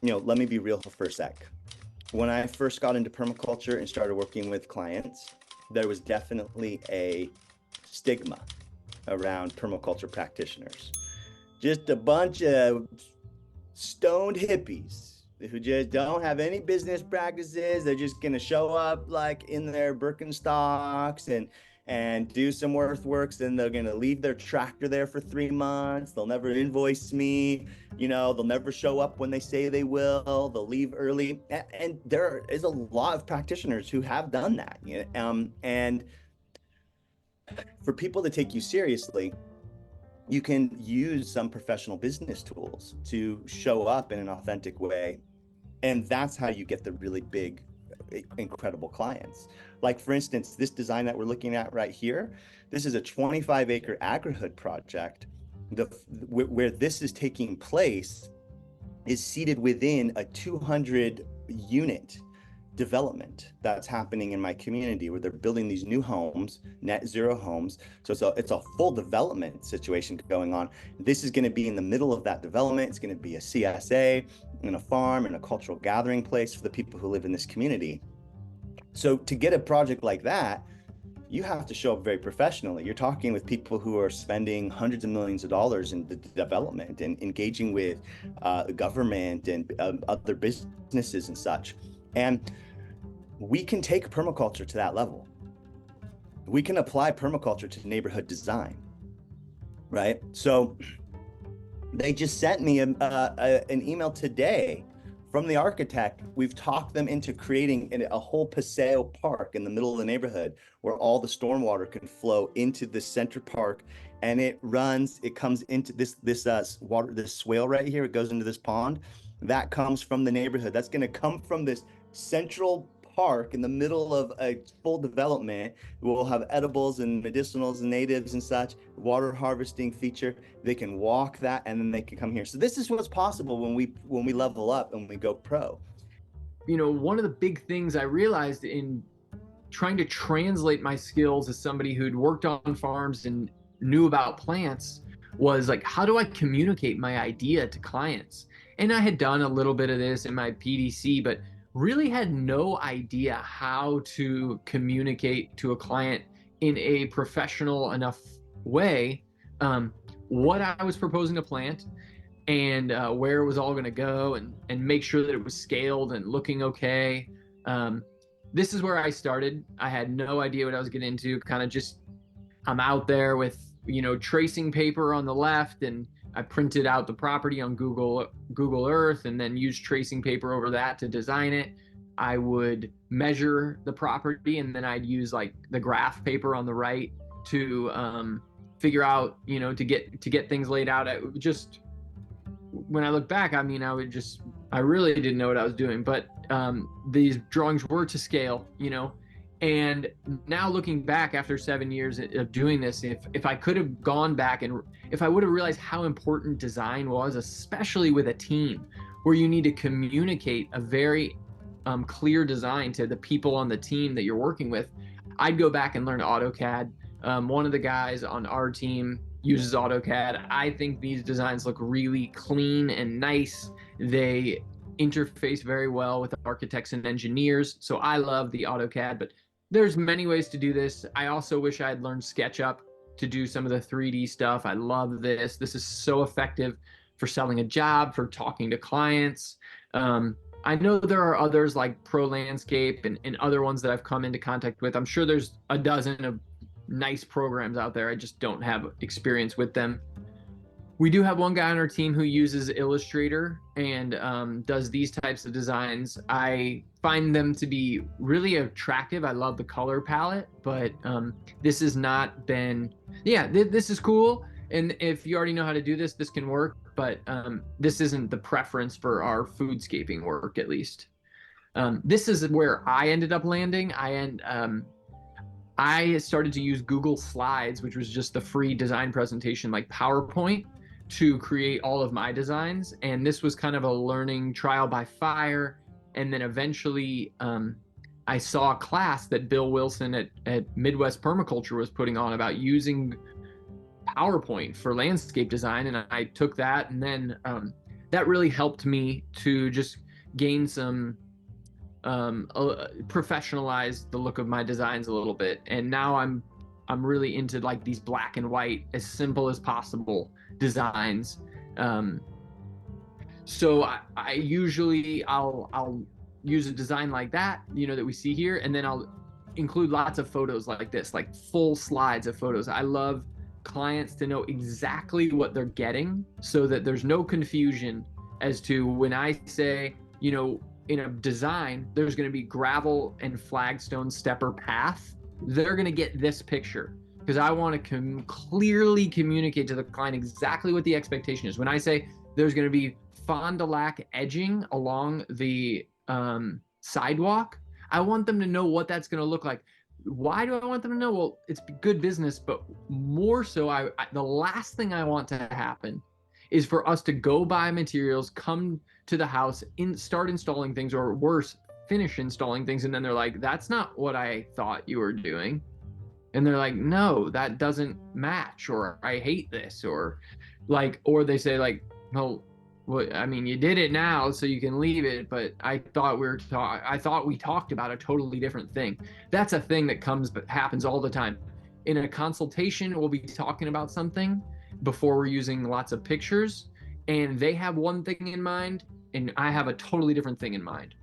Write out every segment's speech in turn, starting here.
let me be real for a sec. When I first got into permaculture and started working with clients, there was definitely a stigma around permaculture practitioners. Just a bunch of stoned hippies who just don't have any business practices. They're just gonna show up like in their Birkenstocks and do some earthworks. Then they're gonna leave their tractor there for 3 months. They'll never invoice me. They'll never show up when they say they will. They'll leave early. And there is a lot of practitioners who have done that. And for people to take you seriously, you can use some professional business tools to show up in an authentic way. And that's how you get the really big, incredible clients. Like, for instance, this design that we're looking at right here, this is a 25-acre agrihood project. Where this is taking place is seated within a 200-unit development that's happening in my community, where they're building these new homes, net zero homes. So it's a full development situation going on. This is going to be in the middle of that development. It's going to be a CSA and a farm and a cultural gathering place for the people who live in this community. So to get a project like that, you have to show up very professionally. You're talking with people who are spending hundreds of millions of dollars in the development and engaging with government and other businesses and such. And we can take permaculture to that level. We can apply permaculture to neighborhood design, right? So they just sent me an email today from the architect. We've talked them into creating a whole paseo park in the middle of the neighborhood where all the stormwater can flow into the center park, and it comes into this water, this swale right here. It goes into this pond that comes from the neighborhood. That's going to come from this central park in the middle of a full development. We'll have edibles and medicinals and natives and such, water harvesting feature. They can walk that and then they can come here. So this is what's possible when we level up and we go pro. One of the big things I realized in trying to translate my skills as somebody who'd worked on farms and knew about plants was like, how do I communicate my idea to clients? And I had done a little bit of this in my PDC, but really had no idea how to communicate to a client in a professional enough way what I was proposing to plant and where it was all going to go, and make sure that it was scaled and looking okay. This is where I started. I had no idea what I was getting into. Kind of just, I'm out there with tracing paper on the left, and I printed out the property on Google Earth and then used tracing paper over that to design it. I would measure the property, and then I'd use like the graph paper on the right to figure out, to get things laid out. When I look back, I really didn't know what I was doing, but these drawings were to scale, And now looking back after 7 years of doing this, if I could have gone back and if I would have realized how important design was, especially with a team where you need to communicate a very clear design to the people on the team that you're working with, I'd go back and learn AutoCAD. One of the guys on our team uses AutoCAD. I think these designs look really clean and nice. They interface very well with architects and engineers. So I love the AutoCAD, but there's many ways to do this. I also wish I had learned SketchUp to do some of the 3D stuff. I love this. This is so effective for selling a job, for talking to clients. I know there are others like Pro Landscape and other ones that I've come into contact with. I'm sure there's a dozen of nice programs out there. I just don't have experience with them. We do have one guy on our team who uses Illustrator and does these types of designs. I find them to be really attractive. I love the color palette, but this has not been, this is cool. And if you already know how to do this, this can work, but this isn't the preference for our foodscaping work, at least. This is where I ended up landing. I started to use Google Slides, which was just the free design presentation like PowerPoint, to create all of my designs. And this was kind of a learning trial by fire. And then eventually I saw a class that Bill Wilson at Midwest Permaculture was putting on about using PowerPoint for landscape design. And I took that, and then that really helped me to just gain some professionalize the look of my designs a little bit. And now I'm really into like these black and white, as simple as possible designs. So I usually I'll use a design like that, that we see here, and then I'll include lots of photos like this, like full slides of photos. I love clients to know exactly what they're getting so that there's no confusion as to when I say, in a design, there's going to be gravel and flagstone stepper path. They're going to get this picture because I want to clearly communicate to the client exactly what the expectation is. When I say there's going to be Fond du Lac edging along the sidewalk, I want them to know what that's going to look like. Why do I want them to know? Well, it's good business, but more so, the last thing I want to happen is for us to go buy materials, come to the house, start installing things, or worse, finish installing things, and then they're like, that's not what I thought you were doing. And they're like, no, that doesn't match, or I hate this, or they say like, well, I mean, you did it now, so you can leave it, but I thought we talked about a totally different thing. That's a thing that happens all the time. In a consultation, we'll be talking about something before we're using lots of pictures, and they have one thing in mind, and I have a totally different thing in mind.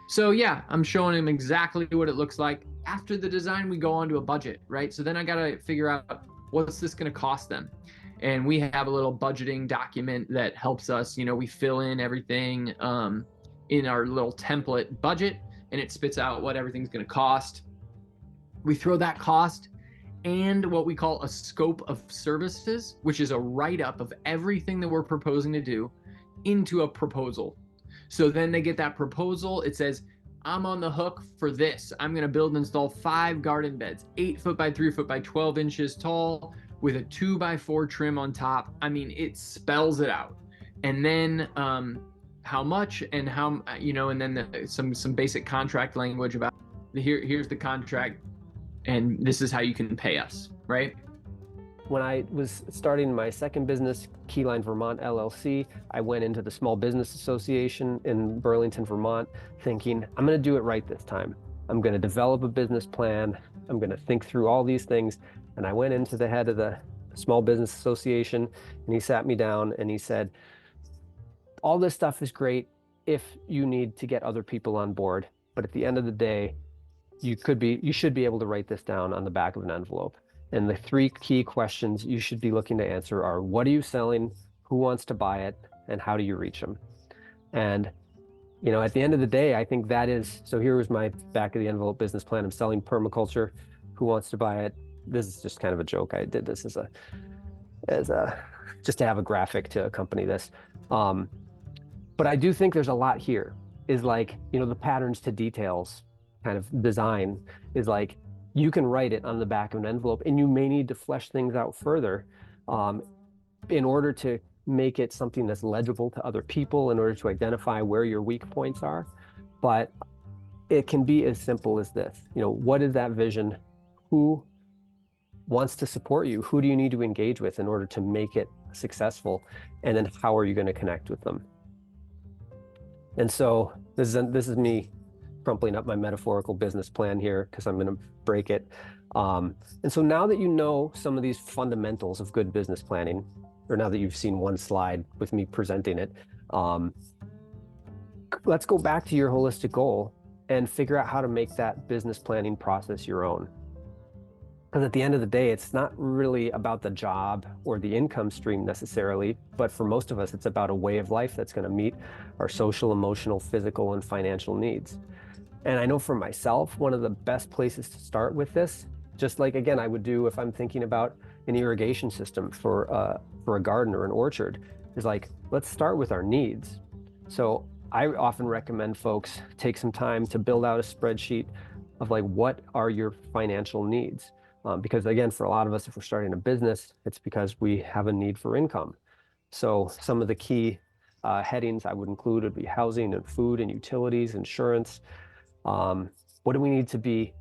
So yeah, I'm showing them exactly what it looks like. After the design, we go on to a budget, right? So then I got to figure out what's this going to cost them. And we have a little budgeting document that helps us, we fill in everything in our little template budget, and it spits out what everything's going to cost. We throw that cost and what we call a scope of services, which is a write-up of everything that we're proposing to do, into a proposal. So then they get that proposal. It says, I'm on the hook for this. I'm going to build and install 5 garden beds, 8 foot by 3 foot by 12 inches tall, with a 2x4 trim on top. I mean, it spells it out. And then how much and how, and then some basic contract language about here's the contract, and this is how you can pay us, right? When I was starting my second business, Keyline Vermont LLC, I went into the Small Business Association in Burlington, Vermont, thinking, I'm going to do it right this time. I'm going to develop a business plan. I'm going to think through all these things. And I went into the head of the Small Business Association, and he sat me down and he said, all this stuff is great if you need to get other people on board. But at the end of the day, you should be able to write this down on the back of an envelope. And the 3 key questions you should be looking to answer are, what are you selling? Who wants to buy it? And how do you reach them? And, at the end of the day, I think that is, so here was my back of the envelope business plan. I'm selling permaculture. Who wants to buy it? This is just kind of a joke. I did this just to have a graphic to accompany this. But I do think there's a lot here, is like, the patterns to details kind of design is like, you can write it on the back of an envelope, and you may need to flesh things out further in order to make it something that's legible to other people, in order to identify where your weak points are. But it can be as simple as this. What is that vision? Who wants to support you? Who do you need to engage with in order to make it successful? And then how are you going to connect with them? And so this is me crumpling up my metaphorical business plan here, because I'm going to break it. And so now that you know some of these fundamentals of good business planning, or now that you've seen one slide with me presenting it, let's go back to your holistic goal and figure out how to make that business planning process your own. Because at the end of the day, it's not really about the job or the income stream necessarily, but for most of us, it's about a way of life that's going to meet our social, emotional, physical, and financial needs. And I know for myself, one of the best places to start with this, just like, again, I would do if I'm thinking about an irrigation system for a garden or an orchard, is like, let's start with our needs. So I often recommend folks take some time to build out a spreadsheet of like, what are your financial needs? Because again, for a lot of us, if we're starting a business, it's because we have a need for income. So some of the key headings I would include would be housing and food and utilities, insurance. What do we need to be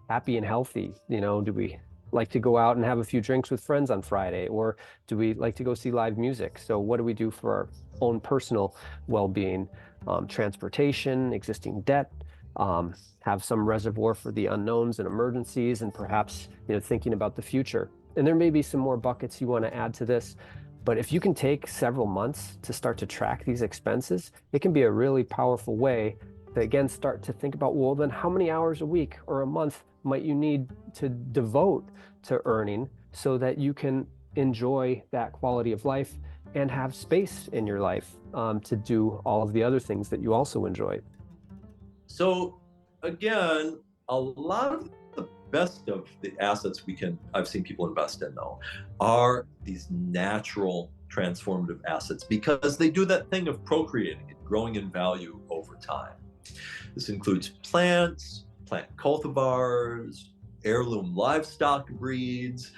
happy and healthy? Do we like to go out and have a few drinks with friends on Friday? Or do we like to go see live music? So what do we do for our own personal well-being? Transportation, existing debt, have some reservoir for the unknowns and emergencies, and perhaps, thinking about the future. And there may be some more buckets you want to add to this, but if you can take several months to start to track these expenses, it can be a really powerful way to, again, start to think about, well, then how many hours a week or a month might you need to devote to earning so that you can enjoy that quality of life and have space in your life to do all of the other things that you also enjoy. So again, a lot of the best of the assets I've seen people invest in, though, are these natural transformative assets, because they do that thing of procreating and growing in value over time. This includes plants, plant cultivars, heirloom livestock breeds.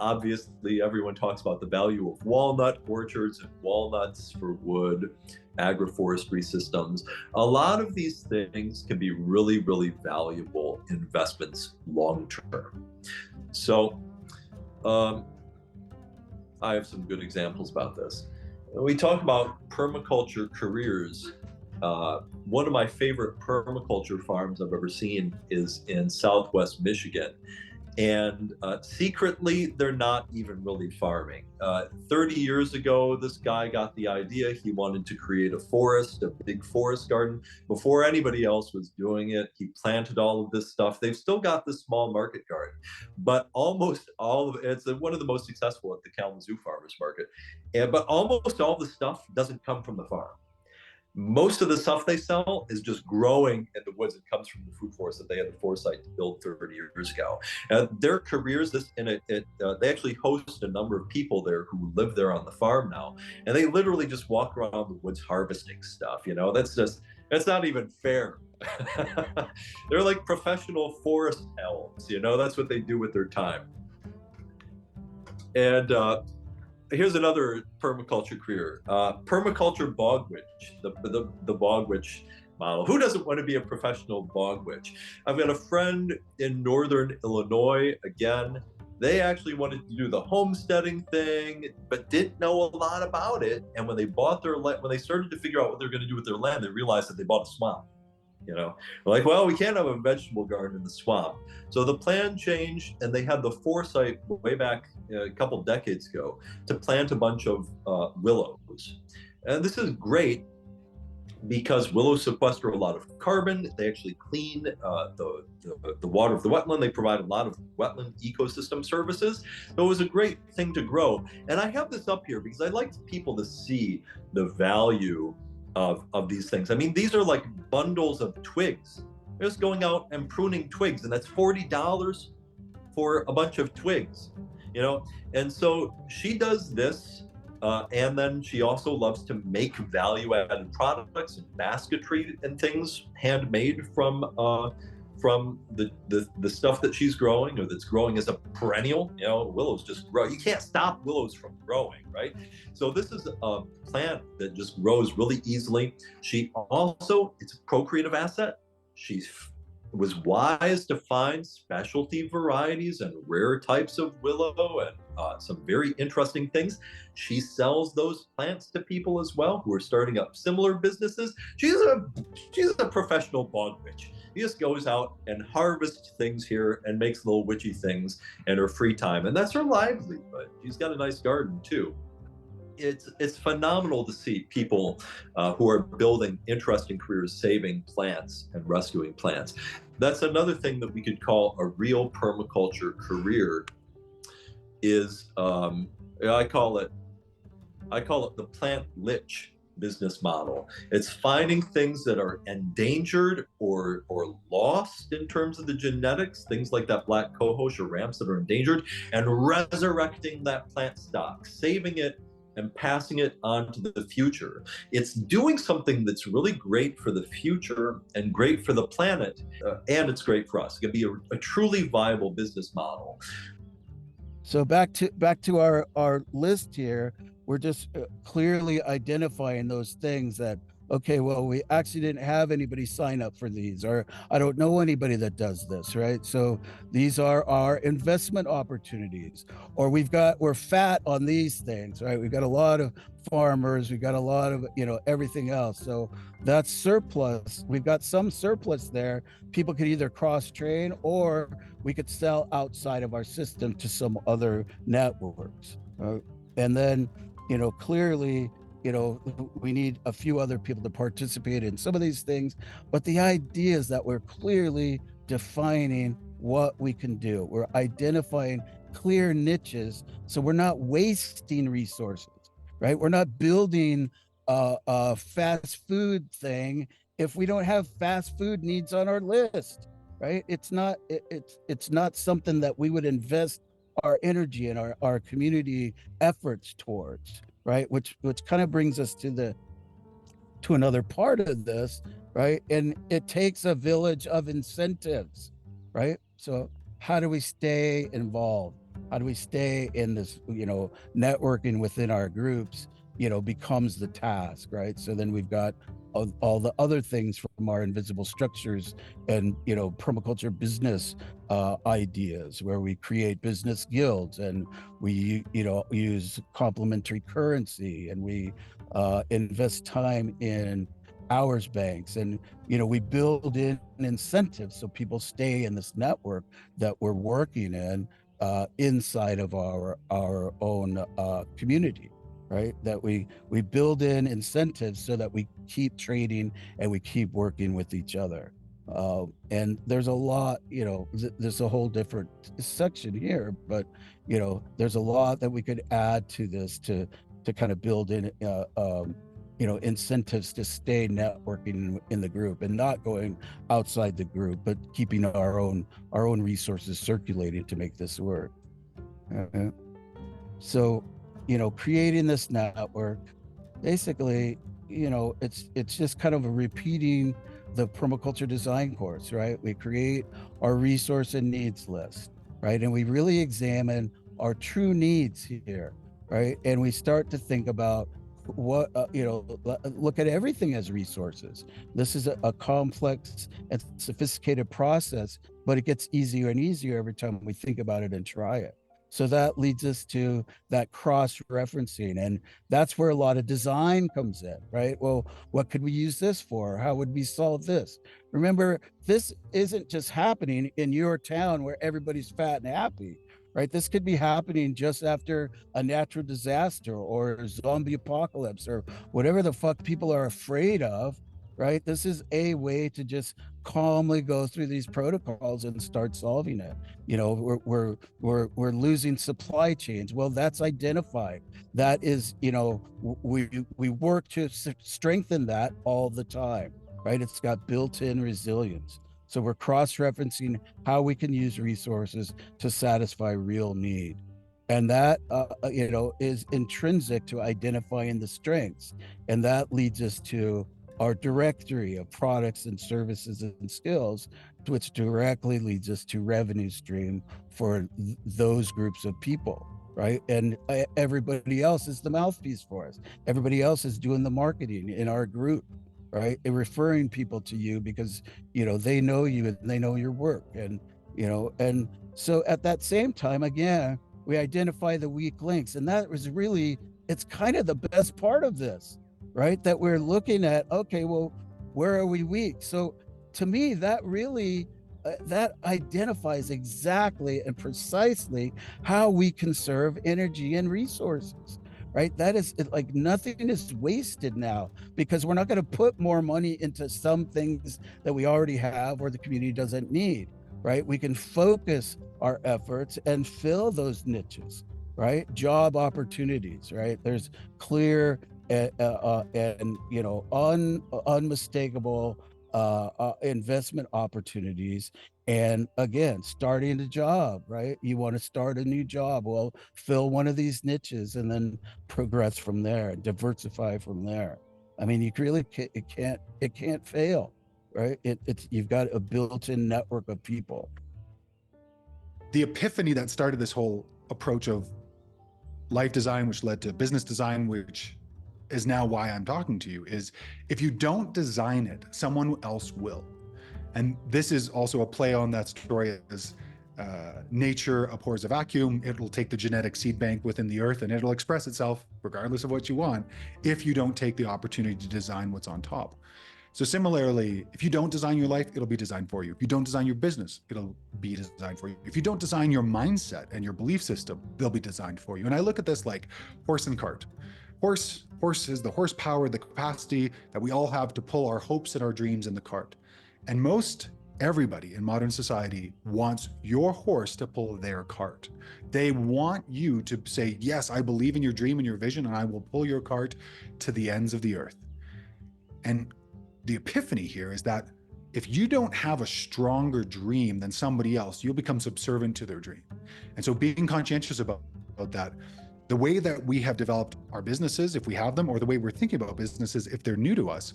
Obviously, everyone talks about the value of walnut orchards and walnuts for wood, agroforestry systems. A lot of these things can be really, really valuable investments long term. So I have some good examples about this. We talk about permaculture careers. One of my favorite permaculture farms I've ever seen is in Southwest Michigan. And secretly, they're not even really farming. 30 years ago, this guy got the idea. He wanted to create a forest, a big forest garden. Before anybody else was doing it, he planted all of this stuff. They've still got this small market garden, but almost all of it, it's one of the most successful at the Kalamazoo Farmers Market. But almost all the stuff doesn't come from the farm. Most of the stuff they sell is just growing in the woods. It comes from the food forest that they had the foresight to build 30 years ago. Their careers, they actually host a number of people there who live there on the farm now, and they literally just walk around the woods harvesting stuff. That's not even fair. They're like professional forest elves. That's what they do with their time. And here's another permaculture career. Permaculture bog witch, the bog witch model. Who doesn't want to be a professional bog witch? I've got a friend in Northern Illinois, again, they actually wanted to do the homesteading thing, but didn't know a lot about it. And when they bought their land, when they started to figure out what they're going to do with their land, they realized that they bought a swamp. We're like, well, we can't have a vegetable garden in the swamp. So the plan changed, and they had the foresight way back a couple decades ago to plant a bunch of willows. And this is great because willows sequester a lot of carbon. They actually clean the water of the wetland. They provide a lot of wetland ecosystem services. So it was a great thing to grow. And I have this up here because I like people to see the value of these things. I mean, these are like bundles of twigs. They're just going out and pruning twigs, and that's $40 for a bunch of twigs, And so she does this, and then she also loves to make value-added products and basketry and things handmade from the stuff that she's growing or that's growing as a perennial. Willows just grow. You can't stop willows from growing, right? So this is a plant that just grows really easily. She also, it's a procreative asset. She was wise to find specialty varieties and rare types of willow and some very interesting things. She sells those plants to people as well who are starting up similar businesses. She's a professional bog witch. She just goes out and harvests things here and makes little witchy things in her free time. And that's her livelihood. She's got a nice garden too. It's phenomenal to see people who are building interesting careers, saving plants and rescuing plants. That's another thing that we could call a real permaculture career is, I call it the plant lich business model. It's finding things that are endangered or lost in terms of the genetics, things like that black cohosh or ramps that are endangered, and resurrecting that plant stock, saving it and passing it on to the future. It's doing something that's really great for the future and great for the planet, and it's great for us. It could be a truly viable business model. So back to our list here, we're just clearly identifying those things that okay, well, we actually didn't have anybody sign up for these, or I don't know anybody that does this, right? So these are our investment opportunities. Or we're fat on these things, right? We've got a lot of farmers, we've got a lot of, everything else. So that's surplus. We've got some surplus there. People could either cross train, or we could sell outside of our system to some other networks. And then, clearly, we need a few other people to participate in some of these things. But the idea is that we're clearly defining what we can do. We're identifying clear niches, so we're not wasting resources, right? We're not building a fast food thing if we don't have fast food needs on our list, right? It's not something that we would invest our energy and our community efforts towards, right? Which kind of brings us to another part of this, right? And it takes a village of incentives, right? So how do we stay involved? How do we stay in this, networking within our groups, becomes the task, right? So then we've got all the other things from our invisible structures and, permaculture business ideas, where we create business guilds, and we, use complementary currency, and we invest time in hours banks, and we build in incentives so people stay in this network that we're working in inside of our own community, right? That we build in incentives so that we keep trading and we keep working with each other. And there's a lot, there's a whole different section here, but there's a lot that we could add to this to kind of build in incentives to stay networking in the group and not going outside the group, but keeping our own resources circulating to make this work. So creating this network, basically, it's just kind of a repeating the permaculture design course, right? We create our resource and needs list, right? And we really examine our true needs here, right? And we start to think about what, look at everything as resources. This is a complex and sophisticated process, but it gets easier and easier every time we think about it and try it. So that leads us to that cross-referencing, and that's where a lot of design comes in, right? Well, what could we use this for? How would we solve this? Remember, this isn't just happening in your town where everybody's fat and happy, right? This could be happening just after a natural disaster or a zombie apocalypse or whatever the fuck people are afraid of, right? This is a way to just calmly go through these protocols and start solving it. We're losing supply chains. Well, that's identified. That is, we work to strengthen that all the time, right? It's got built-in resilience. So we're cross-referencing how we can use resources to satisfy real need. And that, is intrinsic to identifying the strengths. And that leads us to our directory of products and services and skills, which directly leads us to revenue stream for those groups of people, right? And everybody else is the mouthpiece for us. Everybody else is doing the marketing in our group, right? And referring people to you because, they know you and they know your work. And, and so at that same time, again, we identify the weak links. And that was really, it's kind of the best part of this, right? That we're looking at, okay, well, where are we weak? So to me, that really, that identifies exactly and precisely how we conserve energy and resources, right? That is like nothing is wasted now because we're not going to put more money into some things that we already have or the community doesn't need, right? We can focus our efforts and fill those niches, right? Job opportunities, right? There's clear and unmistakable investment opportunities. And again, starting a job, right? You want to start a new job, well, fill one of these niches and then progress from there, diversify from there. I mean, you really it can't fail, right? You've got a built-in network of people. The epiphany that started this whole approach of life design, which led to business design, which is now why I'm talking to you, is if you don't design it, someone else will. And this is also a play on that story as nature abhors a vacuum. It'll take the genetic seed bank within the earth and it'll express itself regardless of what you want if you don't take the opportunity to design what's on top. So similarly, if you don't design your life, it'll be designed for you. If you don't design your business, it'll be designed for you. If you don't design your mindset and your belief system, they'll be designed for you. And I look at this like horse and cart. Horse is the horsepower, the capacity that we all have to pull our hopes and our dreams in the cart. And everybody in modern society wants your horse to pull their cart. They want you to say, yes, I believe in your dream and your vision, and I will pull your cart to the ends of the earth. And the epiphany here is that if you don't have a stronger dream than somebody else, you'll become subservient to their dream. And so being conscientious about that, the way that we have developed our businesses, if we have them, or the way we're thinking about businesses, if they're new to us,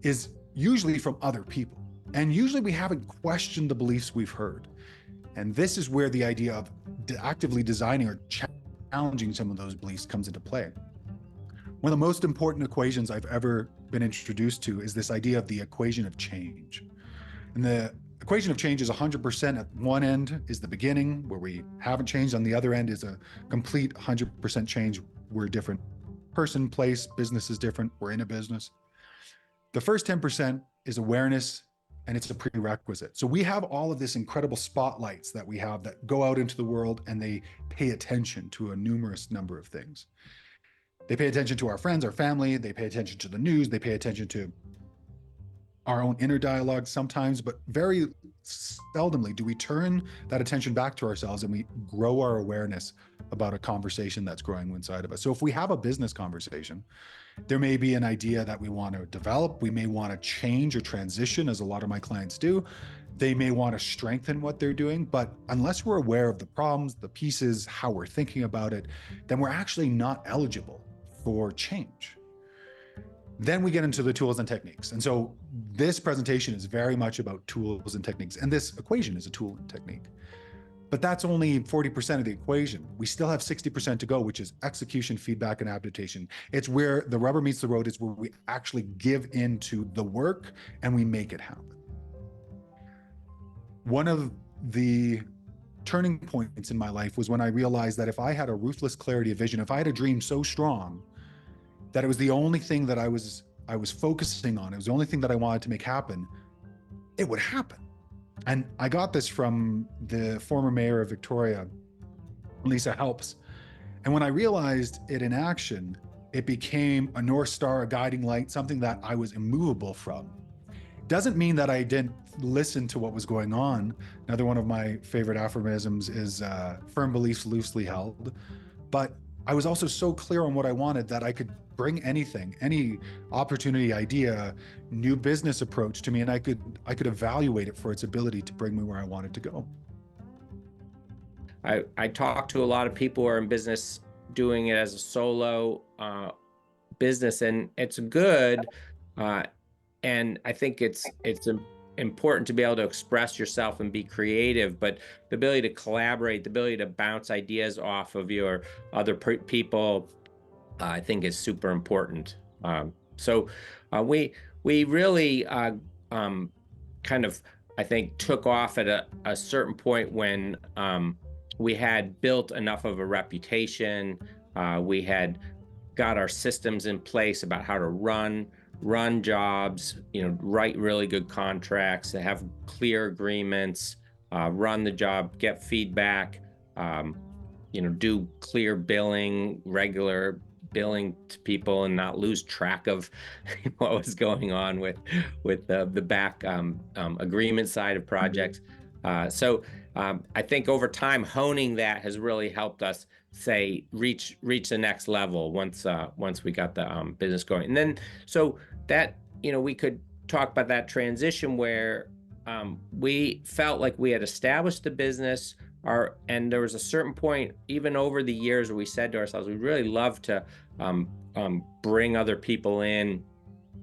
is usually from other people. And usually we haven't questioned the beliefs we've heard. And this is where the idea of actively designing or challenging some of those beliefs comes into play. One of the most important equations I've ever been introduced to is this idea of the equation of change. And the equation of change is 100% at one end is the beginning, where we haven't changed. On the other end is a complete 100% change. We're a different person, place, business is different. We're in a business. The first 10% is awareness, and it's a prerequisite. So we have all of this incredible spotlights that we have that go out into the world and they pay attention to a numerous number of things. They pay attention to our friends, our family, they pay attention to the news, they pay attention to our own inner dialogue sometimes, but very seldomly do we turn that attention back to ourselves and we grow our awareness about a conversation that's growing inside of us. So if we have a business conversation, there may be an idea that we want to develop. We may want to change or transition, as a lot of my clients do. They may want to strengthen what they're doing, but unless we're aware of the problems, the pieces, how we're thinking about it, then we're actually not eligible for change. Then we get into the tools and techniques. And so this presentation is very much about tools and techniques. And this equation is a tool and technique. But that's only 40% of the equation. We still have 60% to go, which is execution, feedback, and adaptation. It's where the rubber meets the road. It's where we actually give into the work and we make it happen. One of the turning points in my life was when I realized that if I had a ruthless clarity of vision, if I had a dream so strong that it was the only thing that I was focusing on, it was the only thing that I wanted to make happen, it would happen. And I got this from the former mayor of Victoria, Lisa Helps. And when I realized it in action, it became a North Star, a guiding light, something that I was immovable from. Doesn't mean that I didn't listen to what was going on. Another one of my favorite aphorisms is firm beliefs loosely held. But I was also so clear on what I wanted that I could bring anything, any opportunity, idea, new business approach to me, and I could evaluate it for its ability to bring me where I wanted to go. I talk to a lot of people who are in business doing it as a solo business, and it's good. And I think it's important to be able to express yourself and be creative, but the ability to collaborate, the ability to bounce ideas off of your other people, I think is super important. So we really kind of, I think, took off at a certain point when we had built enough of a reputation. We had got our systems in place about how to run jobs, write really good contracts, to have clear agreements, run the job, get feedback, do clear billing, regular billing to people, and not lose track of what was going on with the back agreement side of projects. So I think over time, honing that has really helped us reach the next level once we got the business going. And then so that we could talk about that transition where we felt like we had established the business, and there was a certain point, even over the years, where we said to ourselves, we'd really love to bring other people in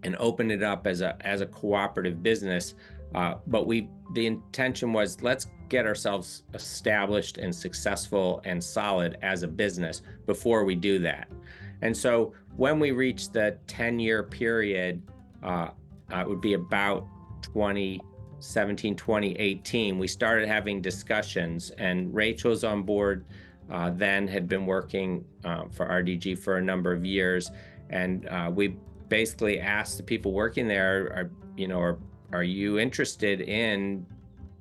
and open it up as a cooperative business. But the intention was, let's get ourselves established and successful and solid as a business before we do that. And so when we reached the 10-year period, it would be about 2017, 2018, we started having discussions, and Rachel's on board then, had been working for RDG for a number of years. And we basically asked the people working there, are you interested in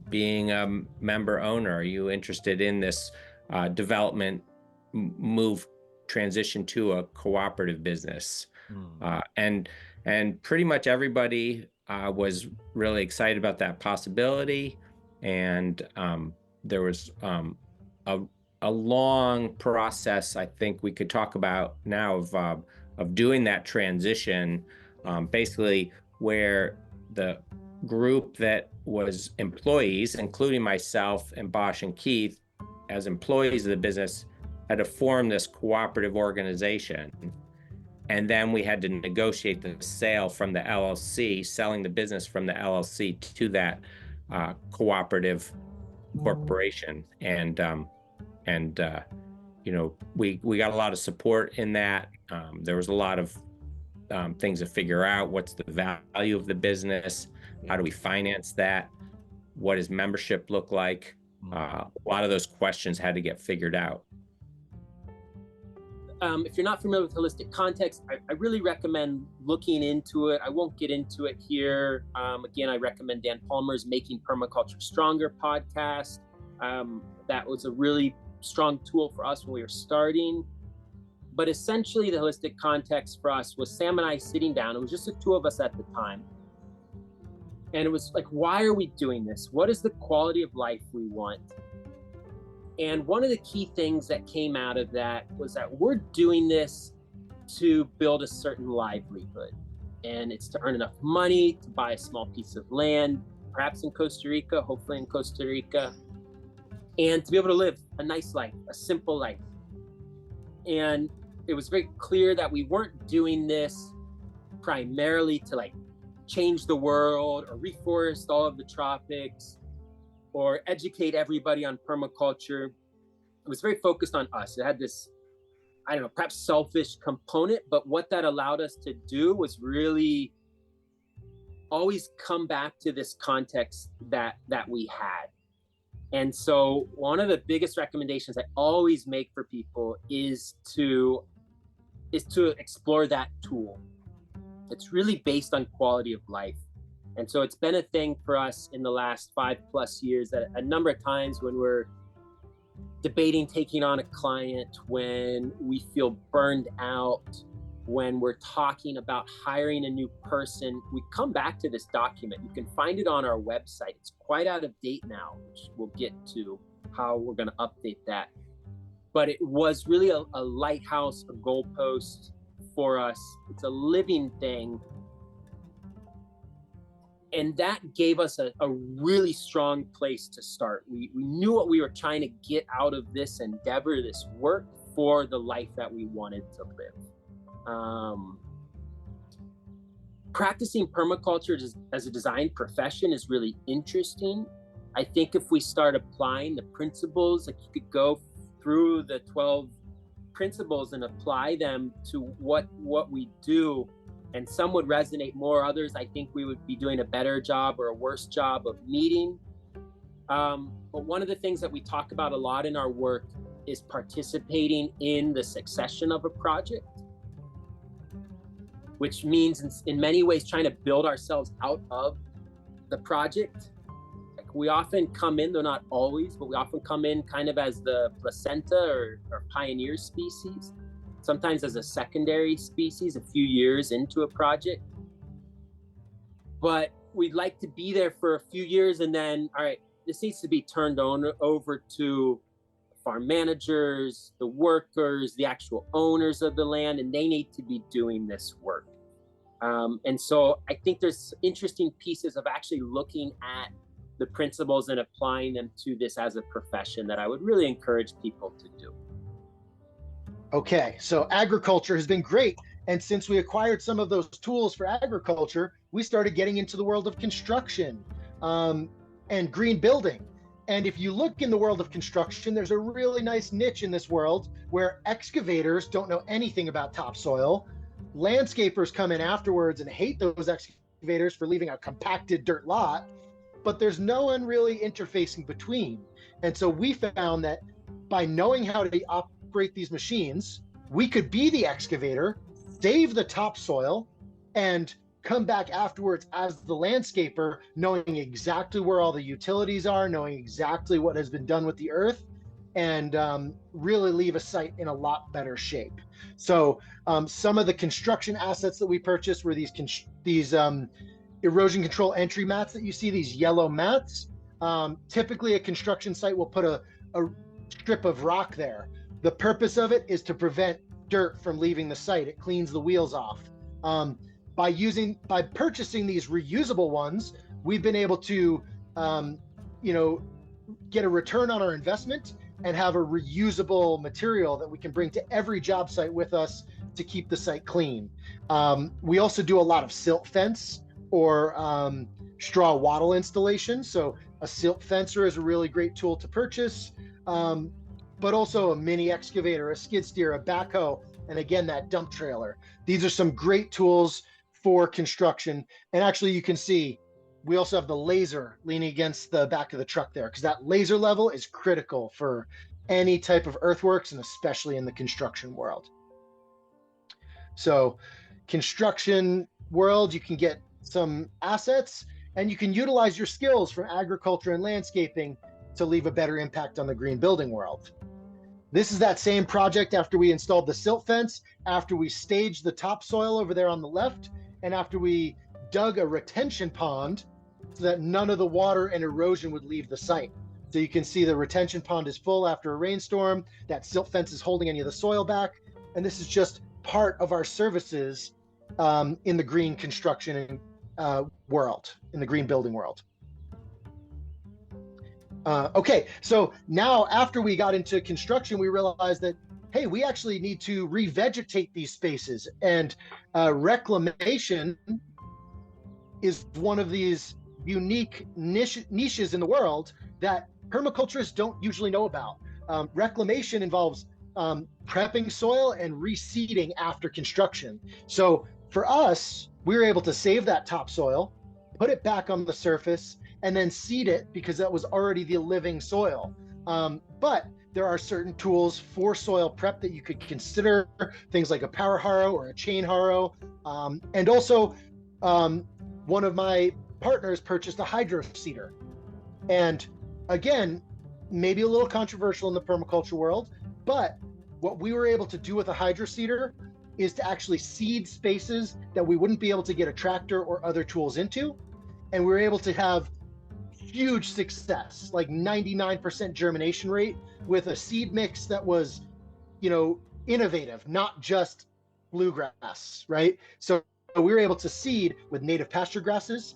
being a member owner? Are you interested in this development transition to a cooperative business? And pretty much everybody was really excited about that possibility. And there was a long process, I think we could talk about now, of doing that transition, basically where the group that was employees, including myself and Bosch and Keith, as employees of the business, had to form this cooperative organization. And then we had to negotiate the sale from the LLC, selling the business from the LLC to that cooperative corporation. And we got a lot of support in that. There was a lot of things to figure out. What's the value of the business? How do we finance that? What does membership look like? A lot of those questions had to get figured out. If you're not familiar with holistic context, I really recommend looking into it. I won't get into it here. Again, I recommend Dan Palmer's Making Permaculture Stronger podcast. That was a really strong tool for us when we were starting. But essentially, the holistic context for us was Sam and I sitting down. It was just the two of us at the time. And it was like, why are we doing this? What is the quality of life we want? And one of the key things that came out of that was that we're doing this to build a certain livelihood. And it's to earn enough money to buy a small piece of land, perhaps in Costa Rica, hopefully in Costa Rica, and to be able to live a nice life, a simple life. And it was very clear that we weren't doing this primarily to change the world or reforest all of the tropics or educate everybody on permaculture. It was very focused on us. It had this, perhaps selfish component, but what that allowed us to do was really always come back to this context that we had. And so one of the biggest recommendations I always make for people is to explore that tool. It's really based on quality of life. And so it's been a thing for us in the last 5+ years that a number of times when we're debating taking on a client, when we feel burned out, when we're talking about hiring a new person, we come back to this document. You can find it on our website. It's quite out of date now, which we'll get to how we're going to update that. But it was really a lighthouse, a goalpost for us. It's a living thing. And that gave us a really strong place to start. We knew what we were trying to get out of this endeavor, this work, for the life that we wanted to live. Practicing permaculture as a design profession is really interesting. I think if we start applying the principles, you could go through the 12 principles and apply them to what we do, and some would resonate more. Others, I think we would be doing a better job or a worse job of meeting. But one of the things that we talk about a lot in our work is participating in the succession of a project, which means in many ways trying to build ourselves out of the project. We often come in, though not always, but we often come in kind of as the placenta or pioneer species, sometimes as a secondary species a few years into a project. But we'd like to be there for a few years and then, all right, this needs to be turned over to farm managers, the workers, the actual owners of the land, and they need to be doing this work. And so I think there's interesting pieces of actually looking at the principles and applying them to this as a profession that I would really encourage people to do. Okay, so agriculture has been great. And since we acquired some of those tools for agriculture, we started getting into the world of construction and green building. And if you look in the world of construction, there's a really nice niche in this world where excavators don't know anything about topsoil. Landscapers come in afterwards and hate those excavators for leaving a compacted dirt lot, but there's no one really interfacing between. And so we found that by knowing how to operate these machines, we could be the excavator, save the topsoil, and come back afterwards as the landscaper, knowing exactly where all the utilities are, knowing exactly what has been done with the earth, and really leave a site in a lot better shape. So some of the construction assets that we purchased were these erosion control entry mats that you see, these yellow mats. Typically a construction site will put a strip of rock there. The purpose of it is to prevent dirt from leaving the site. It cleans the wheels off. By purchasing these reusable ones, we've been able to, get a return on our investment and have a reusable material that we can bring to every job site with us to keep the site clean. We also do a lot of silt fence or straw wattle installation. So a silt fencer is a really great tool to purchase, but also a mini excavator, a skid steer, a backhoe, and again, that dump trailer. These are some great tools for construction. And actually you can see, we also have the laser leaning against the back of the truck there, because that laser level is critical for any type of earthworks, and especially in the construction world. So construction world, you can get some assets and you can utilize your skills from agriculture and landscaping to leave a better impact on the green building world. This is that same project after we installed the silt fence, after we staged the topsoil over there on the left, and after we dug a retention pond so that none of the water and erosion would leave the site. So you can see the retention pond is full after a rainstorm, that silt fence is holding any of the soil back, and this is just part of our services in the green construction world, in the green building world. Okay, so now after we got into construction, we realized that, hey, we actually need to revegetate these spaces, and reclamation is one of these unique niches in the world that permaculturists don't usually know about. Reclamation involves prepping soil and reseeding after construction. So for us, we were able to save that topsoil, put it back on the surface, and then seed it because that was already the living soil. But there are certain tools for soil prep that you could consider, things like a power harrow or a chain harrow. And also, one of my partners purchased a hydro seeder. And again, maybe a little controversial in the permaculture world, but what we were able to do with a hydro seeder is to actually seed spaces that we wouldn't be able to get a tractor or other tools into. And we were able to have huge success, like 99% germination rate, with a seed mix that was, innovative, not just bluegrass, right? So we were able to seed with native pasture grasses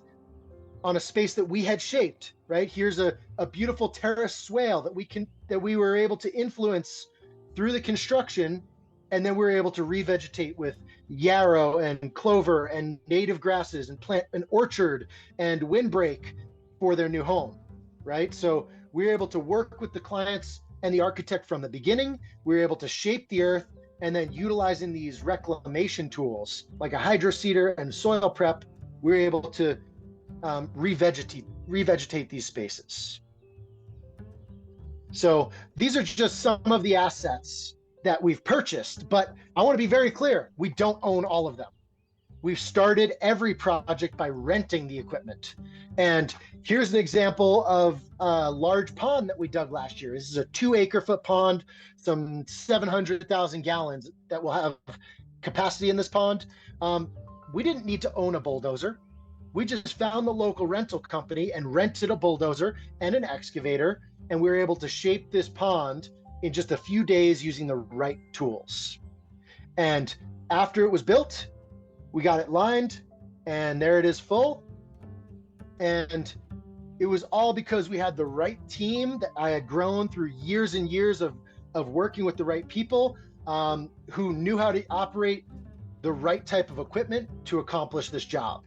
on a space that we had shaped, right? Here's a beautiful terrace swale that we were able to influence through the construction, and then we were able to revegetate with yarrow and clover and native grasses and plant an orchard and windbreak for their new home, right? So we were able to work with the clients and the architect from the beginning. We were able to shape the earth, and then utilizing these reclamation tools like a hydro seeder and soil prep, we were able to revegetate these spaces. So these are just some of the assets that we've purchased, but I want to be very clear, we don't own all of them. We've started every project by renting the equipment. And here's an example of a large pond that we dug last year. This is a 2 acre-foot pond, some 700,000 gallons that will have capacity in this pond. We didn't need to own a bulldozer. We just found the local rental company and rented a bulldozer and an excavator, and we were able to shape this pond in just a few days using the right tools. And after it was built, we got it lined, and there it is full. And it was all because we had the right team that I had grown through years and years of working with the right people who knew how to operate the right type of equipment to accomplish this job,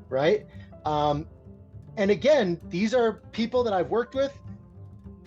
right? And again, these are people that I've worked with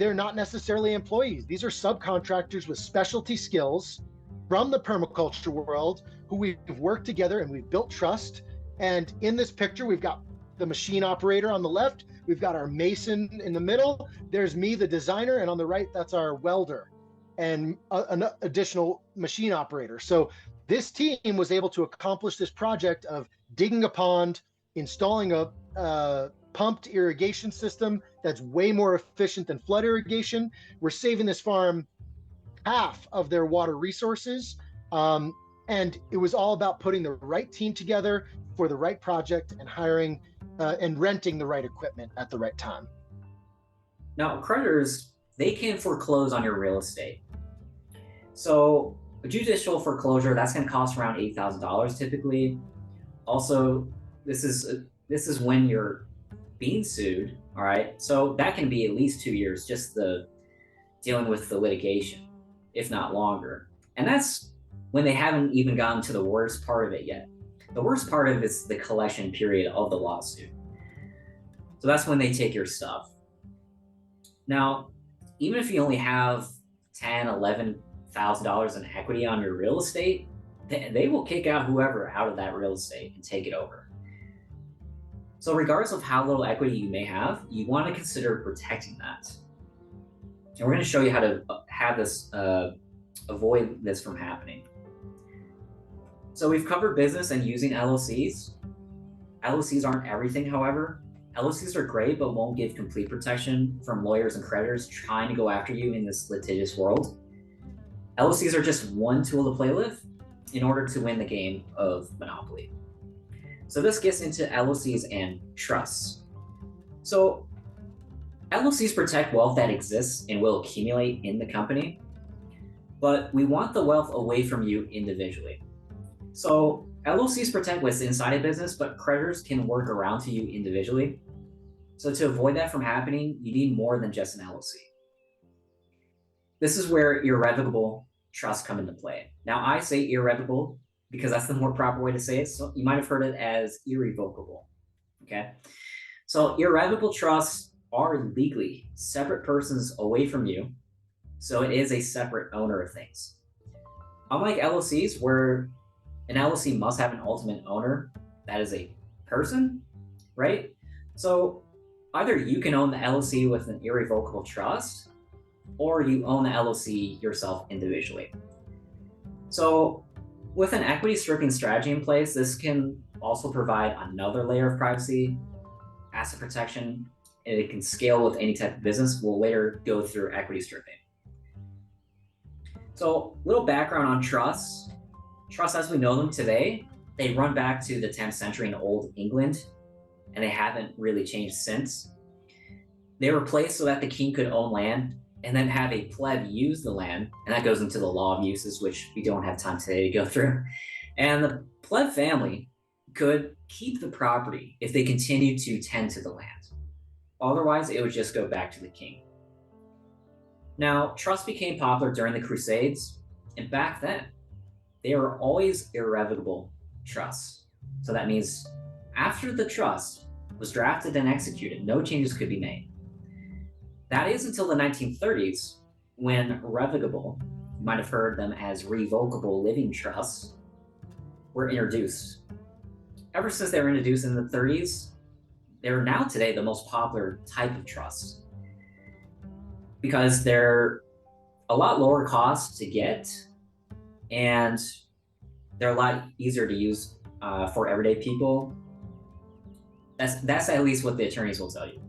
they're not necessarily employees. These are subcontractors with specialty skills from the permaculture world who we've worked together and we've built trust. And in this picture, we've got the machine operator on the left, we've got our mason in the middle, there's me, the designer, and on the right, that's our welder and an additional machine operator. So this team was able to accomplish this project of digging a pond, installing a pumped irrigation system that's way more efficient than flood irrigation. We're saving this farm half of their water resources. And it was all about putting the right team together for the right project and hiring and renting the right equipment at the right time. Now, creditors, they can foreclose on your real estate. So a judicial foreclosure, that's going to cost around $8,000 typically. Also, this is when you're being sued, all right? So that can be at least 2 years, just the dealing with the litigation, if not longer. And that's when they haven't even gotten to the worst part of it yet. The worst part of it is the collection period of the lawsuit. So that's when they take your stuff. Now, even if you only have $10,000, $11,000 in equity on your real estate, they will kick out whoever out of that real estate and take it over. So regardless of how little equity you may have, you want to consider protecting that. And we're going to show you how to have this, avoid this from happening. So we've covered business and using LLCs. LLCs aren't everything, however. LLCs are great, but won't give complete protection from lawyers and creditors trying to go after you in this litigious world. LLCs are just one tool to play with in order to win the game of Monopoly. So this gets into LLCs and trusts. So LLCs protect wealth that exists and will accumulate in the company, but we want the wealth away from you individually. So LLCs protect what's inside a business, but creditors can work around to you individually. So to avoid that from happening, you need more than just an LLC. This is where irrevocable trusts come into play. Now I say irrevocable because that's the more proper way to say it. So you might have heard it as irrevocable, okay? So irrevocable trusts are legally separate persons away from you. So it is a separate owner of things. Unlike LLCs, where an LLC must have an ultimate owner, that is a person, right? So either you can own the LLC with an irrevocable trust, or you own the LLC yourself individually. So with an equity stripping strategy in place, this can also provide another layer of privacy, asset protection, and it can scale with any type of business. We'll later go through equity stripping. So little background on trusts. Trusts as we know them today, they run back to the 10th century in Old England, and they haven't really changed since. They were placed so that the king could own land and then have a plebe use the land, and that goes into the law of uses, which we don't have time today to go through. And the plebe family could keep the property if they continued to tend to the land. Otherwise, it would just go back to the king. Now, trusts became popular during the Crusades, and back then, they were always irrevocable trusts. So that means after the trust was drafted and executed, no changes could be made. That is until the 1930s, when revocable, you might have heard them as revocable living trusts, were introduced. Ever since they were introduced in the 30s, they're now today the most popular type of trust because they're a lot lower cost to get, and they're a lot easier to use for everyday people. That's at least what the attorneys will tell you.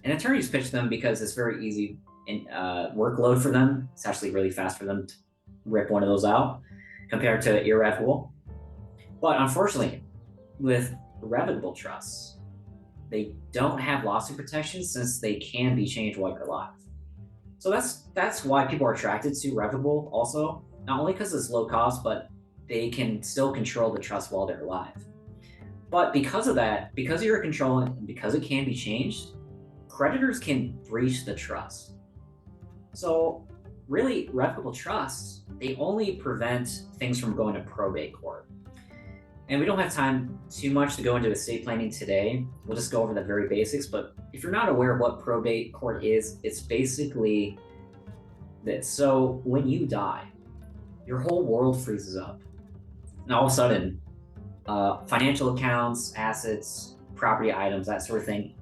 And attorneys pitch them because it's very easy and workload for them. It's actually really fast for them to rip one of those out compared to irrevocable. But unfortunately, with revocable trusts, they don't have lawsuit protection since they can be changed while you're alive. So that's why people are attracted to revocable also, not only because it's low cost, but they can still control the trust while they're alive. But because of that, because you're controlling and because it can be changed, creditors can breach the trust. So really, revocable trusts, they only prevent things from going to probate court. And we don't have time too much to go into estate planning today. We'll just go over the very basics. But if you're not aware of what probate court is, it's basically this. So when you die, your whole world freezes up. And all of a sudden, financial accounts, assets, property items, that sort of thing,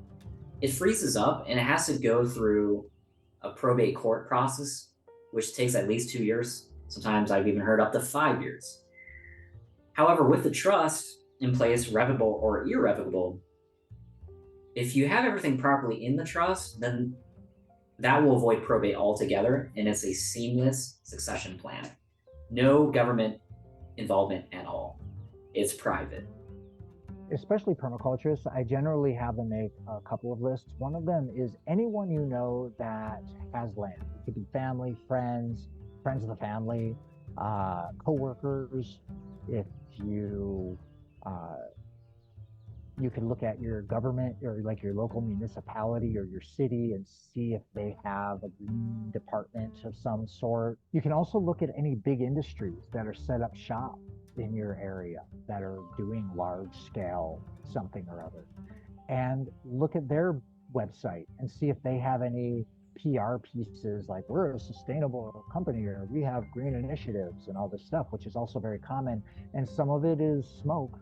it freezes up and it has to go through a probate court process, which takes at least 2 years. Sometimes I've even heard up to 5 years. However, with the trust in place, revocable or irrevocable, if you have everything properly in the trust, then that will avoid probate altogether, and it's a seamless succession plan. No government involvement at all. It's private. Especially permaculturists, I generally have them make a couple of lists. One of them is anyone you know that has land. It could be family, friends of the family, co-workers. If you you can look at your government or like your local municipality or your city and see if they have a green department of some sort. You can also look at any big industries that are set up shop in your area that are doing large scale something or other, and look at their website and see if they have any PR pieces like we're a sustainable company or we have green initiatives and all this stuff, which is also very common. And some of it is smoke,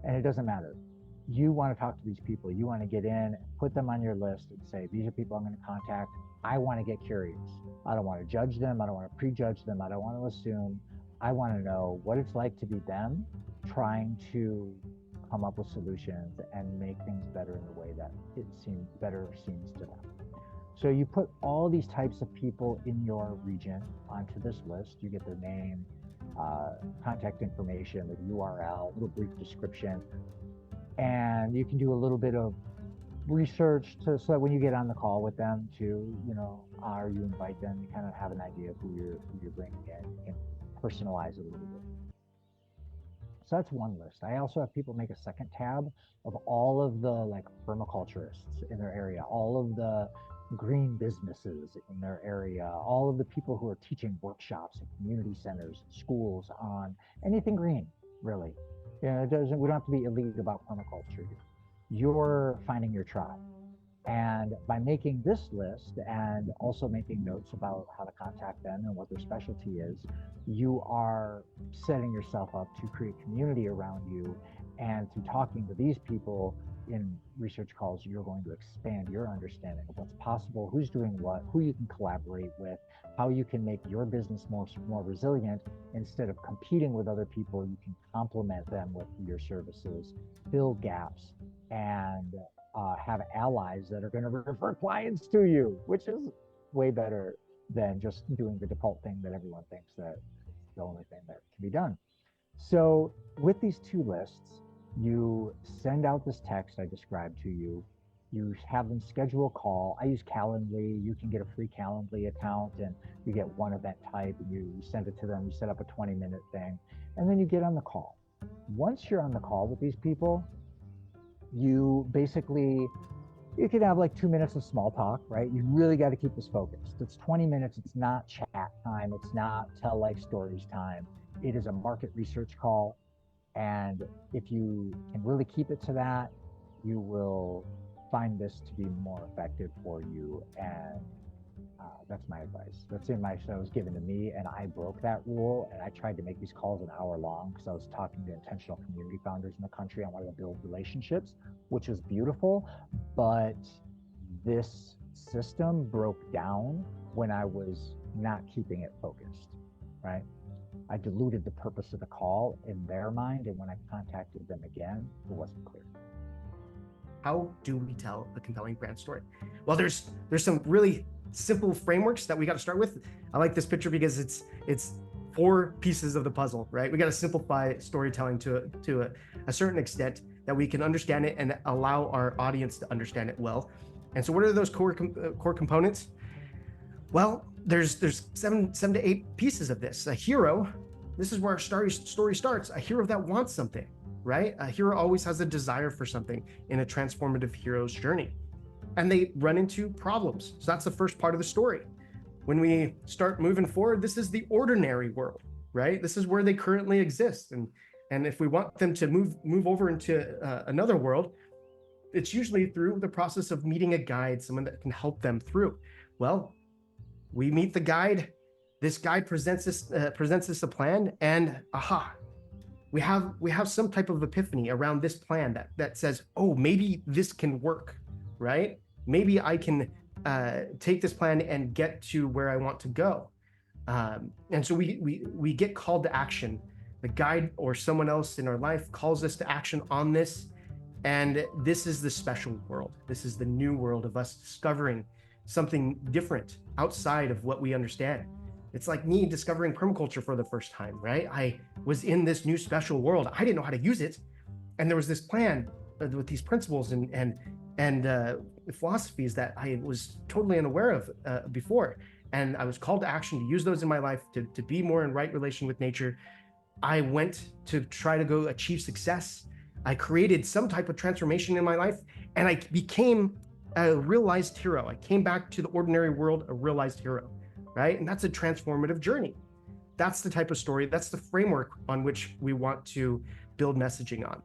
and it doesn't matter. You want to talk to these people. You want to get in, put them on your list and say, these are people I'm going to contact. I want to get curious. I don't want to judge them. I don't want to prejudge them. I don't want to assume. I want to know what it's like to be them, trying to come up with solutions and make things better in the way that it seems to them. So you put all these types of people in your region onto this list. You get their name, contact information, the URL, a little brief description, and you can do a little bit of research so that when you get on the call with them or you invite them, you kind of have an idea of who you're bringing in. You can personalize it a little bit. So that's one list. I also have people make a second tab of all of the like permaculturists in their area, all of the green businesses in their area, all of the people who are teaching workshops at community centers, schools on anything green, really. We don't have to be elite about permaculture. You're finding your tribe. And by making this list and also making notes about how to contact them and what their specialty is, you are setting yourself up to create community around you. And through talking to these people in research calls, you're going to expand your understanding of what's possible, who's doing what, who you can collaborate with, how you can make your business more resilient. Instead of competing with other people, you can complement them with your services, fill gaps, and have allies that are going to refer clients to you, which is way better than just doing the default thing that everyone thinks that the only thing that can be done. So with these two lists, you send out this text I described to you. You have them schedule a call. I use Calendly. You can get a free Calendly account and you get one event type and you send it to them. You set up a 20-minute thing and then you get on the call. Once you're on the call with these people, you can have like 2 minutes of small talk, right? You really got to keep this focused. It's 20 minutes. It's not chat time. It's not tell life stories time. It is a market research call. And if you can really keep it to that, you will find this to be more effective for you. And that's my advice. That's that was given to me, and I broke that rule. And I tried to make these calls an hour long because I was talking to intentional community founders in the country. I wanted to build relationships, which was beautiful. But this system broke down when I was not keeping it focused, right? I diluted the purpose of the call in their mind, and when I contacted them again, it wasn't clear. How do we tell a compelling brand story? Well, there's some really simple frameworks that we got to start with. I like this picture because it's 4 pieces of the puzzle, right? We got to simplify storytelling to a certain extent that we can understand it and allow our audience to understand it well. And so what are those core components? Well, there's 7 to 8 pieces of this. A hero, this is where our story starts. A hero that wants something, right? A hero always has a desire for something in a transformative hero's journey. And they run into problems. So that's the first part of the story. When we start moving forward, this is the ordinary world, right? This is where they currently exist. And And if we want them to move over into another world, it's usually through the process of meeting a guide, someone that can help them through. Well, we meet the guide. This guide presents us a plan, and aha, we have some type of epiphany around this plan that says, oh, maybe this can work, right? Maybe I can take this plan and get to where I want to go. And so we get called to action. The guide or someone else in our life calls us to action on this. And this is the special world. This is the new world of us discovering something different outside of what we understand. It's like me discovering permaculture for the first time, right? I was in this new special world. I didn't know how to use it. And there was this plan with these principles and philosophies that I was totally unaware of before. And I was called to action to use those in my life to be more in right relation with nature. I went to try to go achieve success. I created some type of transformation in my life, and I became a realized hero. I came back to the ordinary world a realized hero, right? And that's a transformative journey. That's the type of story, that's the framework on which we want to build messaging on.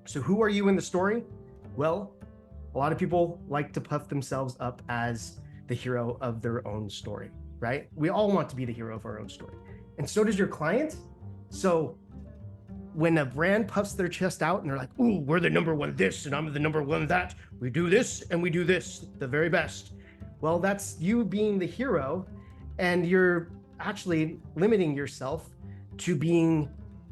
So who are you in the story? Well, a lot of people like to puff themselves up as the hero of their own story, right? We all want to be the hero of our own story. And so does your client. So when a brand puffs their chest out and they're like, ooh, we're the number one this and I'm the number one that, we do this and we do this, the very best. Well, that's you being the hero, and you're actually limiting yourself to being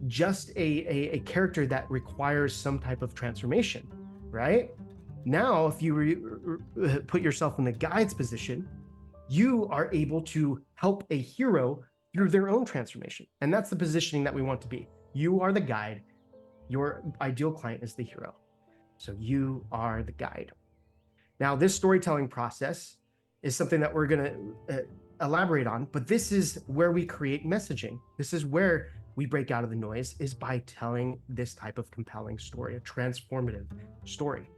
just a character that requires some type of transformation, right? Now, if you put yourself in the guide's position, you are able to help a hero through their own transformation. And that's the positioning that we want to be. You are the guide. Your ideal client is the hero. So you are the guide. Now, this storytelling process is something that we're going to elaborate on, but this is where we create messaging. This is where we break out of the noise, is by telling this type of compelling story, a transformative story.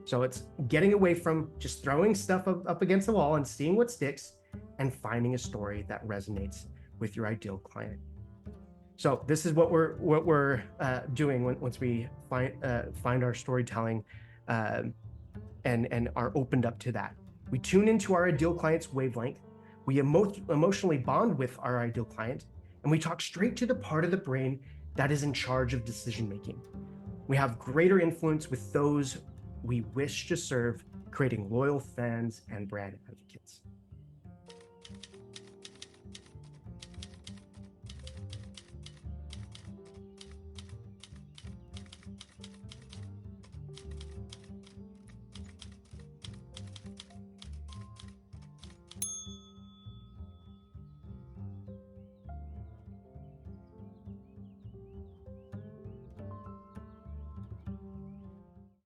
So it's getting away from just throwing stuff up against the wall and seeing what sticks, and finding a story that resonates with your ideal client. So this is what we're doing once we find our storytelling and are opened up to that. We tune into our ideal client's wavelength. We emotionally bond with our ideal client, and we talk straight to the part of the brain that is in charge of decision making. We have greater influence with those we wish to serve, creating loyal fans and brand advocates.